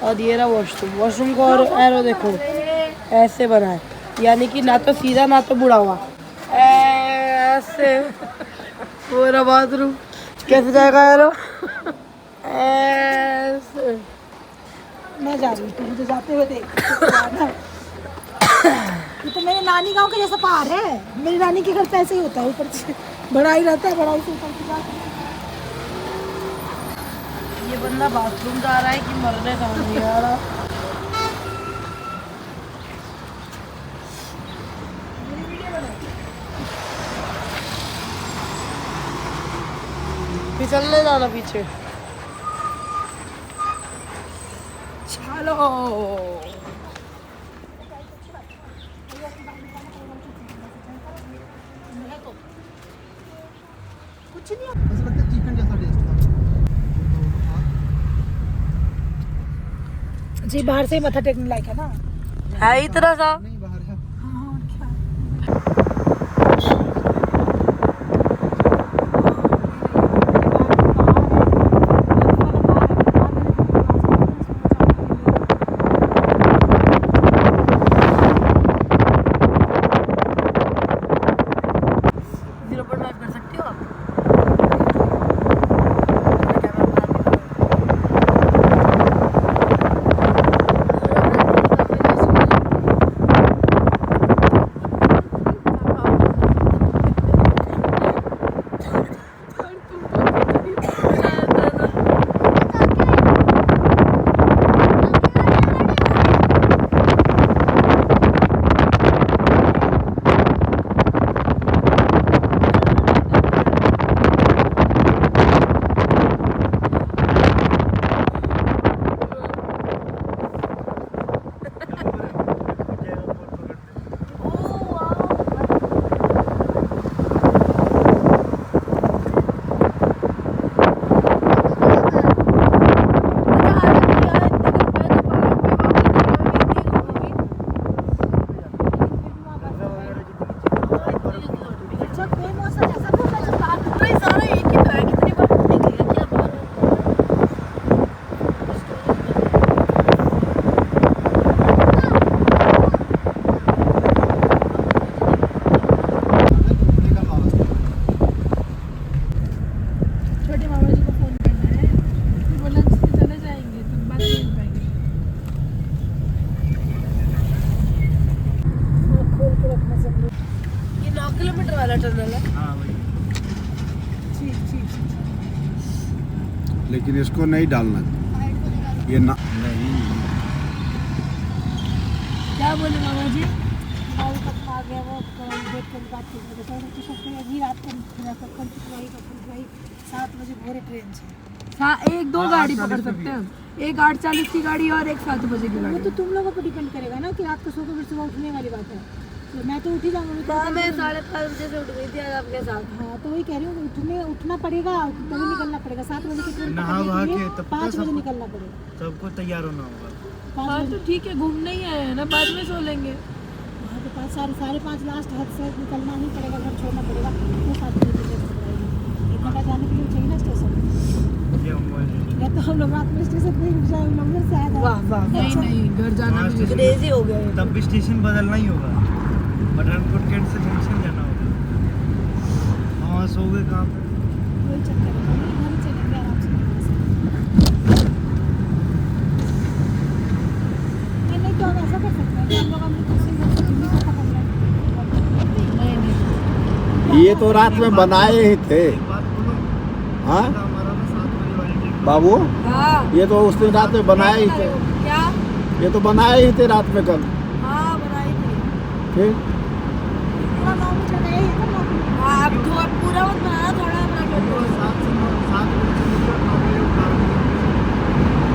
और ये रहा वॉशरूम को, और एरो देखो ऐसे बना है, यानी कि ना तो सीधा ना तो बुढ़ा हुआ, ऐसे पूरा बाथरूम। कैसे जाएगा एरो? ऐसे। मैं जा रही हूँ, तो मुझे जाते हुए देख। ये तो मेरे नानी गांव के जैसा पहाड़ है। मेरी नानी के घर पे ऐसे ही होता है, ऊपर से बड़ा ही रहता है, बड़ा ही से ऊपर से जाता है। ये बंदा बाथरूम जा रहा है कि मरने का नहीं आ रहा। फिसलने जाना पीछे। चलो चिकन जैसा टेस्ट जी, बाहर से ही मत्था टेकने लायक है ना। है इतना सा। नहीं बाहर है हाँ, और क्या। कर सकती हो आप? लेकिन इसको नहीं डालना, ये ना नहीं। क्या बोले मामा जी? और कब आ गया वो देख कर बात कर रहे थे तो सकते हैं अभी रात को कल वही 7 बजे भोरे ट्रेन से। हाँ, 1-2 गाड़ी पकड़ सकते हैं हम, एक 8:40 की गाड़ी और एक 7 बजे की वो गाड़ी। तो तुम लोगों पर डिपेंड करेगा ना कि रात को सो के फिर सुबह उठने वाली बात है। तो मैं तो उठी जाऊंगा। मैं 5:30 बजे से उठ गई थी आज आपके साथ। हाँ तो वही कह रही हूँ, उठना पड़ेगा तभी निकलना पड़ेगा। 7 बजे की ट्रेन नहा वहा के तब 5 बजे निकलना पड़ेगा। सबको तैयार होना होगा। 5 हाँ बजे तो ठीक है, घूमने ही आए हैं ना, बाद में सो लेंगे। वहाँ के 5-5:30 लास्ट हद से निकलना ही पड़ेगा, घर छोड़ना पड़ेगा। तो 7 बजे की ट्रेन पकड़ाएगी। 1 घंटा जाने के लिए चाहिए ना स्टेशन। या तो हम लोग रात में स्टेशन पे रुक जाए, हम लोग घर से आ जाए। वाह वाह, नहीं घर जाना भी क्रेजी हो गया है। तब भी स्टेशन बदलना ही होगा। पठानकोट गेट से जंक्शन जाना होगा। वहाँ सो गए कहाँ पे? कोई चक्कर नहीं, घर ही चलेंगे आराम से। नहीं तो हम ऐसा कर सकते हैं कि हम लोग अपनी किसी घर से दिल्ली को पकड़ लें। ये तो रात में बनाए ही थे। बात बोलो। हाँ हमारा ना 7 बजे वाली ट्रेन। बाबू, हाँ ये तो उस दिन रात में बनाए ही थे। क्या? ये तो बनाए ही थे रात में कल। हाँ बनाई थी। फिर पूरा गाँव में चले ही तो लोग। हाँ, अब तो अब पूरा मत बनाना, थोड़ा बना कर दो। 7 से 7 बजे से लेकर 9 बजे उठा।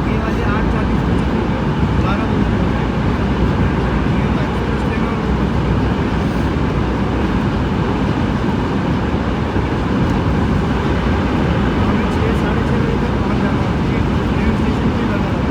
ये वाले 8:40 बजे 12 बजे। ये तो एक्सप्रेस ट्रेन है। हमें 6 साढ़े 6 बजे तक पहुंच जाना है। ट्रेन स्टेशन पे लगा है।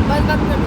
बस बंद कर दो।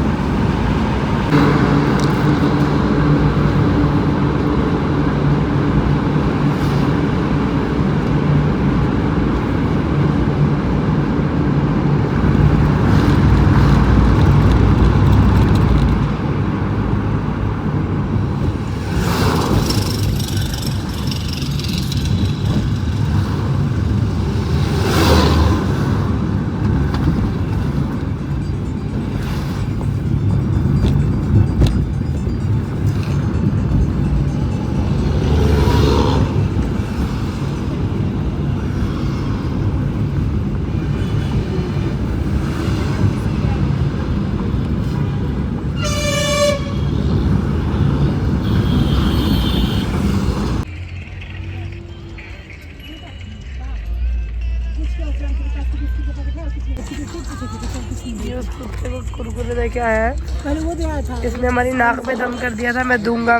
ये उस कुत्ते को कुरकुरे देके आया है। पहले वो दिया था। इसने हमारी नाक पे दम कर दिया था, मैं दूंगा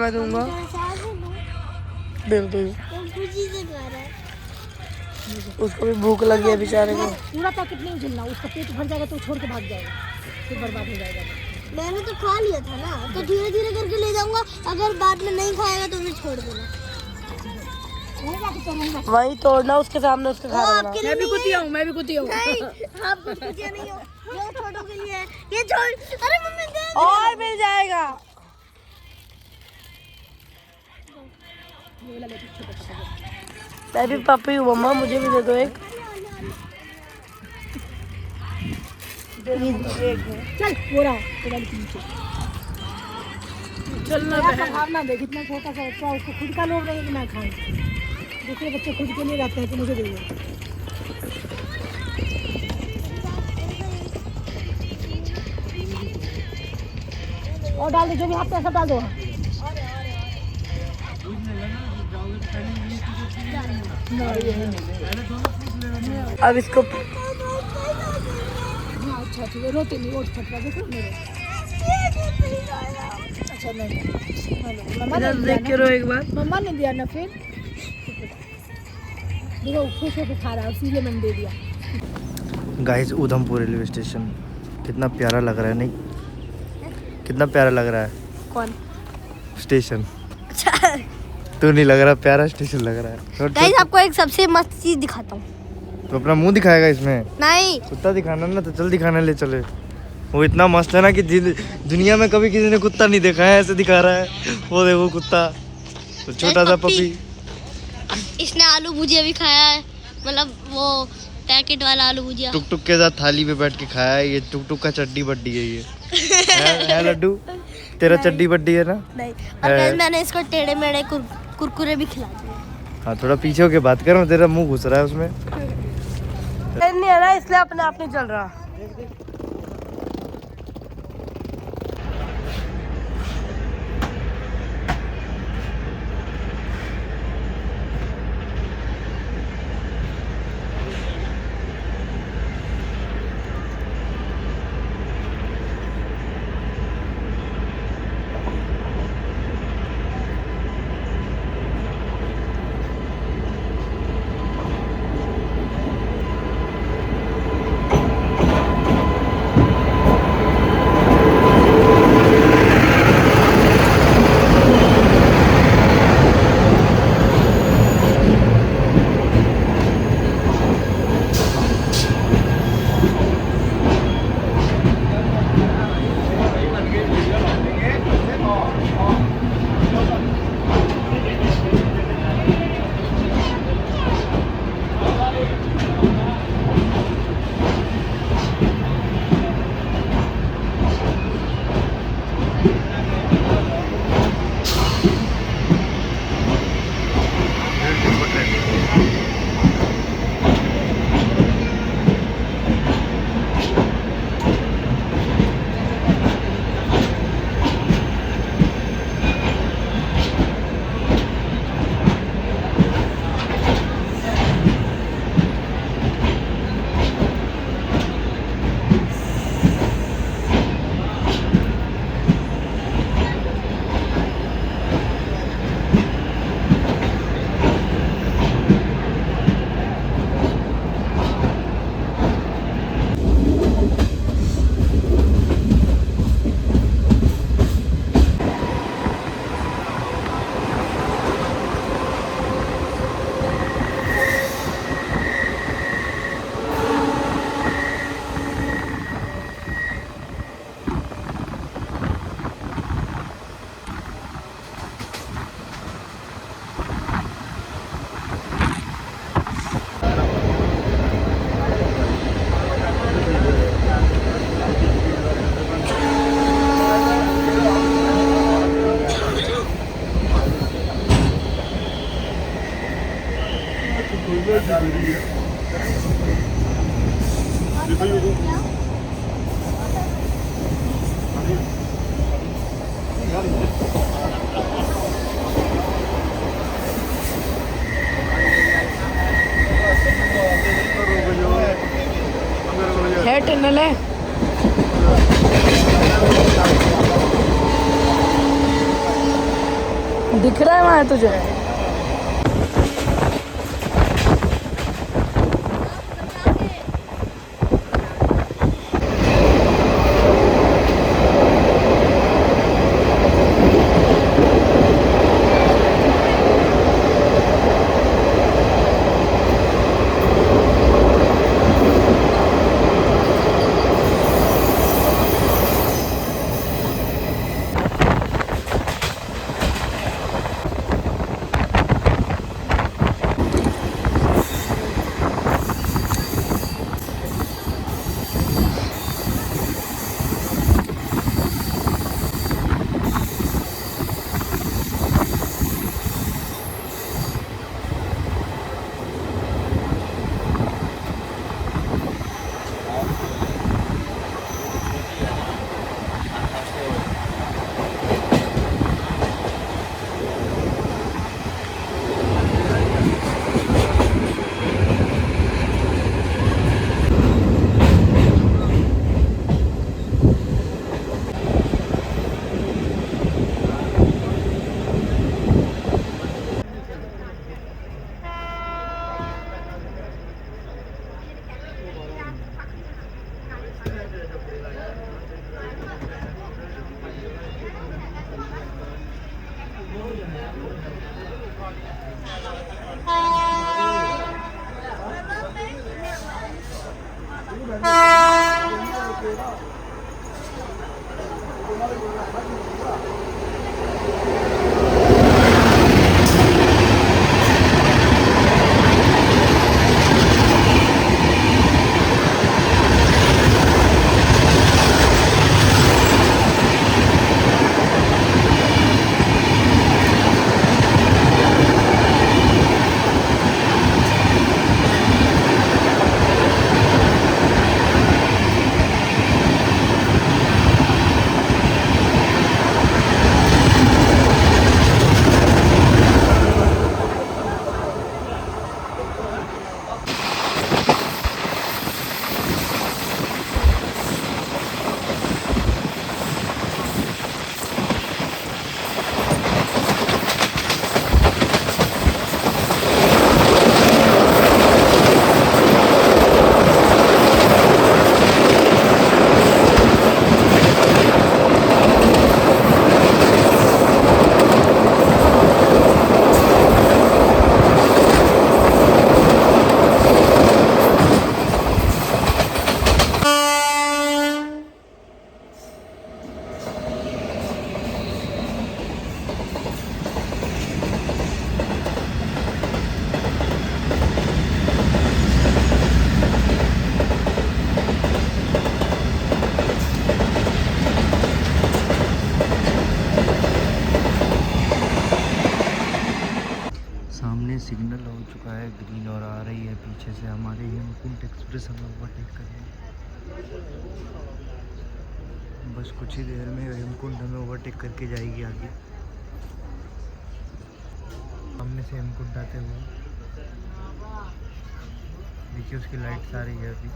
बिल्कुल। उसको भी भूख लगी है बेचारे को। पूरा पैकेट नहीं झेलना, उसका पेट भर जाएगा तो छोड़ के भाग जाएगा, फिर बर्बाद हो जाएगा। मैंने तो खा लिया था ना, तो धीरे धीरे करके ले जाऊंगा। अगर बाद में नहीं खाएगा तो फिर छोड़ देना। वही तोड़ना उसके सामने, उसके खा लेना। मैं भी कुतिया हूँ, मैं भी कुतिया हूँ। नहीं, आप कुछ कुतिया नहीं हो। ये छोटों के लिए है। ये छोड़। अरे मम्मी दे। और मिल जाएगा। मैं भी पपी हूँ मम्मा, मुझे भी दे दो एक। चल वो रहा पेड़ाल के नीचे। चलना भावना देख, इतना छोटा सा बच्चा, उसको खुद का लोभ नहीं कि मैं खाऊं। दूसरे बच्चे खुद के लिए रहते हैं कि मुझे दे दो। और डाल दो, जो भी हाथ पे सब डाल दो। अब इसको हाँ अच्छा ठीक है, रोते नहीं, ओट फट रहा देखो मेरे। अच्छा नहीं, मम्मा ने इधर दिया देख के रो एक बार। ना, मम्मा ने दिया ना, फिर देखो खुश होकर खा रहा है और सीधे मैंने दे दिया। गाइस उधमपुर रेलवे स्टेशन कितना प्यारा लग रहा है, नहीं कितना प्यारा लग रहा है कौन? स्टेशन। अच्छा तो नहीं लग रहा प्यारा स्टेशन लग रहा है। गाइस आपको एक सबसे मस्त चीज दिखाता हूँ। तो अपना मुंह दिखाएगा इसमें? नहीं कुत्ता दिखाना ना, तो चल दिखाने ले चले। वो इतना मस्त है ना कि दुनिया में कभी किसी ने कुत्ता नहीं देखा है, ऐसे दिखा रहा है। वो देखो कुत्ता, तो छोटा सा पपी। इसने आलू भुजिया भी खाया है, मतलब वो पैकेट वाला आलू भुजिया। टुक टुक के साथ थाली पे बैठ के खाया है। ये टुक टुक का चड्डी बड्डी है ये। है लड्डू, तेरा चड्डी बड्डी है ना? नहीं, और गाइस मैंने इसको टेढ़े मेढ़े कुरकुरे भी खिला दिए। हाँ थोड़ा पीछे होके बात कर, तेरा मुंह घुस रहा है उसमें। नहीं है ना, इसलिए अपने आप नहीं चल रहा। है टनल है। दिख रहा है वहाँ तुझे? ग्रीन और आ रही है पीछे से हमारे हेमकुंड एक्सप्रेस हमें ओवरटेक करनी है। बस कुछ ही देर में हेमकुंड हमें ओवरटेक करके जाएगी आगे। सामने से हेमकुंड आते हुए देखिए उसकी लाइट्स आ रही है अभी,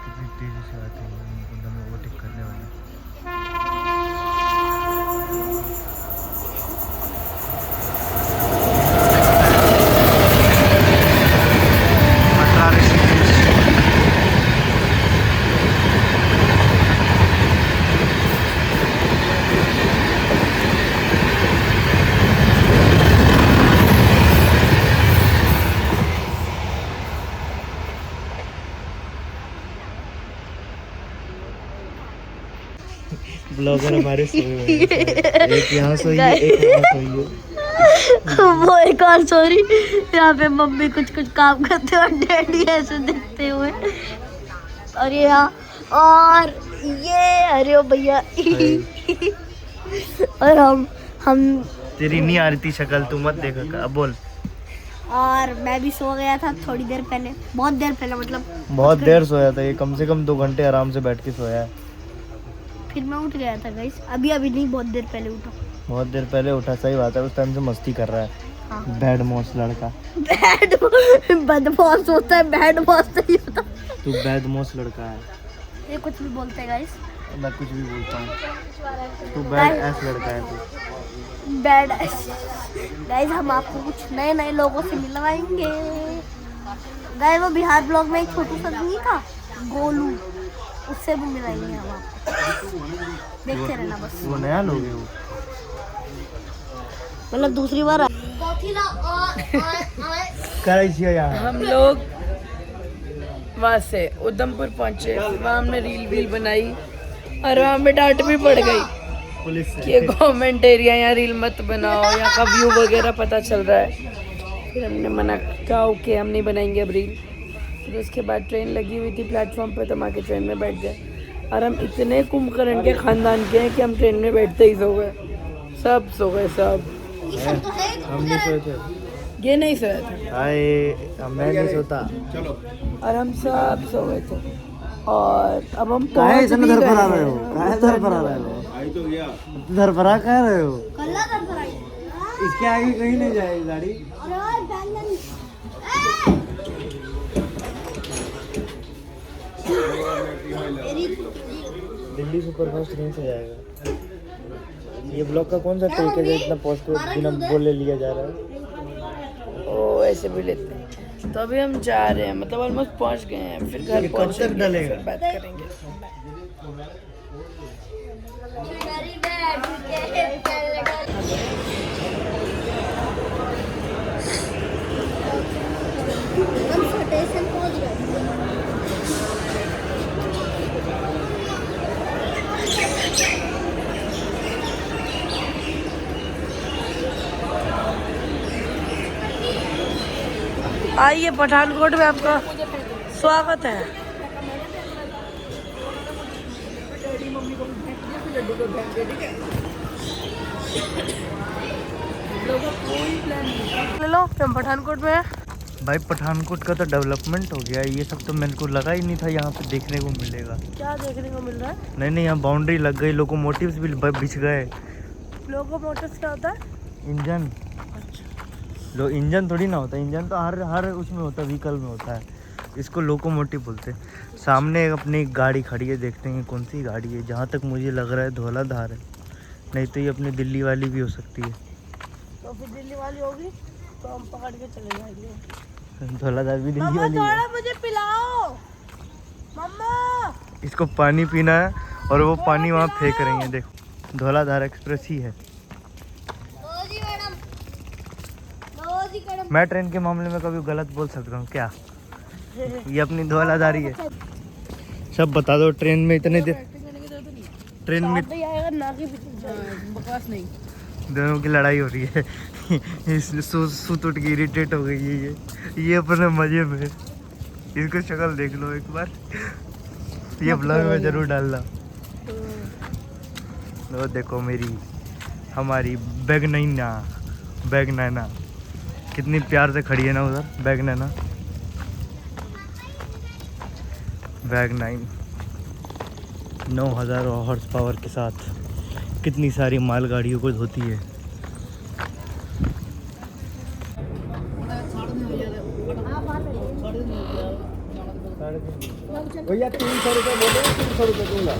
कितनी तेज़ी से आते हैं हेमकुंड हमें ओवरटेक करने वाले। ब्लॉगर हमारे सोए हुए हैं, एक यहाँ सोई है, एक यहाँ सोई है। वो एक और सॉरी, यहाँ पे मम्मी कुछ कुछ काम करते और डैडी ऐसे देखते हुए, और ये यहाँ और ये अरे ओ भैया और हम तेरी नहीं आ रही थी शक्ल, तू मत देखा। अब बोल। और मैं भी सो गया था थोड़ी देर पहले, बहुत देर पहले, मतलब बहुत देर सोया था ये, कम से कम 2 घंटे आराम से बैठ के सोया है। फिर मैं उठ गया था गाइस, अभी नहीं, बहुत देर पहले उठा। बहुत देर पहले उठा, सही बात है। उस टाइम से मस्ती कर रहा है। हाँ। बैड मॉस लड़का। बदमाश होता है, बैड बॉस नहीं होता। तू बैड मॉस लड़का है। ये कुछ भी बोलते हैं गाइस, मैं कुछ भी बोलता हूँ। तू बैड एस लड़का है तू। बैड गाइस, हम आपको कुछ नए नए लोगों से मिलवाएंगे गाइस। वो बिहार ब्लॉग में एक छोटू सा नहीं था गोलू, उससे भी मिलाएंगे हम आपको, देखते रहना बस। वो नया लोग है वो, मतलब दूसरी बार हम लोग वहाँ से उधमपुर पहुँचे, वहाँ हमने रील बनाई और वहाँ हमें डांट भी पड़ गई पुलिस से कि ये गवर्नमेंट एरिया, यहाँ रील मत बनाओ, यहाँ का व्यू वगैरह पता चल रहा है। फिर हमने मना कहा ओके हम नहीं बनाएंगे अब रील। फिर उसके बाद ट्रेन लगी हुई थी प्लेटफॉर्म पे, तो हम आके ट्रेन में बैठ गए। और हम इतने कुंभकर्ण के खानदान के हैं कि हम ट्रेन में बैठते ही सो गए, सब सो गए सब। हम नहीं सोए थे, ये नहीं सोया था हाय मैं नहीं सोता। और हम सब सो गए थे। और अब हम काहे पहुंच इतना भी धर गए पर आ हैं। रहे हो? काहे धर पर आ रहे हो? धर पर आ कह रहे हो? इसके आगे कहीं नहीं जाएगी गाड़ी। दिल्ली सुपरफास्ट ट्रेन से जाएगा। ये ब्लॉक का कौन सा ट्रिक है जो इतना पोस्ट बिना बोले लिया जा रहा है? ओ ऐसे भी लेते हैं। तो अभी हम जा रहे हैं, मतलब ऑलमोस्ट पहुंच गए हैं। फिर घर कब तक डलेगा? बात करेंगे। स्टेशन पहुंच गए। आइए पठानकोट में आपका स्वागत है। ले लो, हम पठानकोट में हैं। भाई पठानकोट का तो डेवलपमेंट हो गया है, ये सब तो मेरे को लगा ही नहीं था यहाँ पे देखने को मिलेगा। क्या देखने को मिल रहा है? नहीं यहाँ बाउंड्री लग गई, लोकोमोटिव्स भी बिछ गए। लोकोमोटिव्स क्या होता है? इंजन। इंजन थोड़ी ना होता है, इंजन तो हर उसमें होता है, व्हीकल में होता है। इसको लोकोमोटिव बोलते हैं। सामने अपनी एक गाड़ी खड़ी है, देखते हैं कौन सी गाड़ी है। जहाँ तक मुझे लग रहा है धौलाधार है, नहीं तो ये अपनी दिल्ली वाली भी हो सकती है। तो फिर दिल्ली वाली होगी तो हम पकड़ के चले जाएंगे। धौलाधार भी दिल्ली मम्मा वाली है। थोड़ा मुझे पिलाओ मम्मा। इसको पानी पीना है और वो पानी वहाँ फेंक रही है। देखो धौलाधार एक्सप्रेस ही है। मैं ट्रेन के मामले में कभी गलत बोल सकता हूँ क्या? ये अपनी धौलाधारी है। सब बता दो, ट्रेन में इतने देर, ट्रेन में बकवास नहीं। दोनों की लड़ाई हो रही है। सूत उठ के इरिटेट हो गई है ये अपने मजे में। इसको शक्ल देख लो एक बार, ये ब्लॉग में जरूर डालना। वो देखो मेरी हमारी बैग नैना कितनी प्यार से खड़ी है ना उधर वैगन है ना, वैगन 9000 हॉर्स पावर के साथ कितनी सारी मालगाड़ियों को धोती है। भैया 300 रुपये बोले, 300 रुपये बोला।